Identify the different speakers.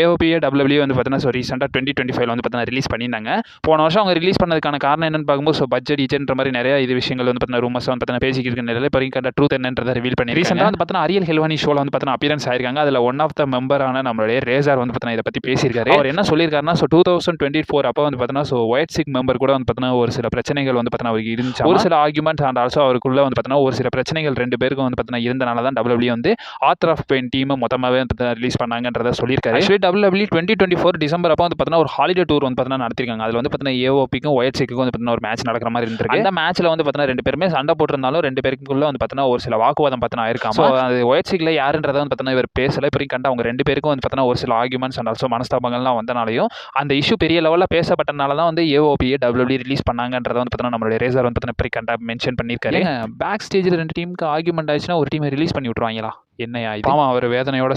Speaker 1: ஏஓபிஏ WW வந்து பார்த்தீங்கன்னா ரீசெண்டாக 2025 வந்து பார்த்தீங்கன்னா ரிலீஸ் பண்ணியிருந்தாங்க. போன வருஷம் அவங்க ரிலீஸ் பண்ணதுக்கான காரணம் என்னன்னு பார்க்கும்போது பட்ஜெட் ஈச்சன்ற மாதிரி நிறைய இது விஷயங்கள் வந்து பார்த்தீங்கன்னா ரூமர்ஸ் வந்து பார்த்தீங்கன்னா பேசிக்கிட்டு இருக்க நிலையில் இப்போ ரீசெண்டாக ட்ரூத் என்னன்றதை ரிவீல் பண்ணி ரீசெண்டாக வந்து பார்த்தீங்கன்னா அரியல் ஹெல்வானி ஷோவில் வந்து பார்த்தீங்கன்னா அப்பியரன்ஸ் ஆயிருக்காங்க. அதில் ஒன் ஆஃப் த மெம்பரான நம்மளுடைய ரேசார் வந்து பார்த்தீங்கன்னா இதை பற்றி பேசியிருக்காரு. அவர் என்ன சொல்லியிருக்காருன்னா 2024 அப்போ வந்து பார்த்தீங்கன்னா ஒயிட் சிக் மெம்பர் கூட வந்து பார்த்தீங்கன்னா ஒரு சில பிரச்சனைகள் வந்து பார்த்தீங்கன்னா அவருக்கு இருந்துச்சு. ஒரு சில ஆர்குமெண்ட்ஸ் அண்ட் ஆல்சோ அவருக்குள்ள வந்து பார்த்தீங்கன்னா ஒரு சில பிரச்சனைகள் 2 பேருக்கும் வந்து பார்த்தீங்கன்னா இருந்தனால தான் டபிள்யூபிள்யூ வந்து ஆத்தர் ஆஃப் பெயின் டீமை மொத்தமாகவே வந்து ரிலீஸ் பண்ணாங்கன்றதை சொல்லியிருக்காரு. ஆக்சுவலி டபிள்யூபிள்யூ 2024 டிசம்பர் அப்போ வந்து பார்த்தீங்கன்னா ஒரு ஹாலிடே டூர் வந்து பார்த்தீங்கன்னா நடத்திருக்காங்க. அதில் வந்து பார்த்தீங்கன்னா ஏஓபிக்கும் ஒயிட் சிக்குக்கும் வந்து பார்த்தீங்கன்னா ஒரு மேட்ச் நடக்கிற மாதிரி இருந்திருக்கு. அந்த மேட்ச்ல வந்து பார்த்தீங்கன்னா 2 பேருமே சண்டை போட்டிருந்தாலும் 2 பேருக்குள்ள வந்து பார்த்தீங்கன்னா ஒரு சில வாக்குவாதம் பார்த்தீங்கன்னா ஆயிருக்காம. ஸோ அது ஒயிட் சிக்ல யாருன்றதை வந்து பார்த்தீங்கன்னா இவர் பேசல. இப்போ கண்டா அவங்க 2 பேருக்கும் வந்து பார்த்தீங்கன்னா ஒரு சில ஆர்குமெண்ட்ஸ் அண்ட் ஆல்சோ மனஸ்தாபங்கள்லாம் வந்தனாலையும் அந்த இஷ்யூ பெரிய லெவலில் பேசப்பட்டனால தான் வந்து ஏஓபிஏ டபிள்யூபிள்யூ ரிலீஸ் பண்ணாங்கன்றதை வந்து பார்த்தீங்கன்னா நம்மளுடைய ரேசர் வந்து பார்த்தீங்கன்னா இப்போ கண்டா மென்ஷன் பண்ணியிருக்காரு. பேக் ஸ்டேஜில் 2 டீமுக்கு ஆர்குமெண்ட் ஆயிடுச்சுன்னா ஒரு டீமை ரிலீஸ் பண்ணி விட்டுருவாங்களா? என்னையா இது? ஆமாம், அவர் வேதனையோட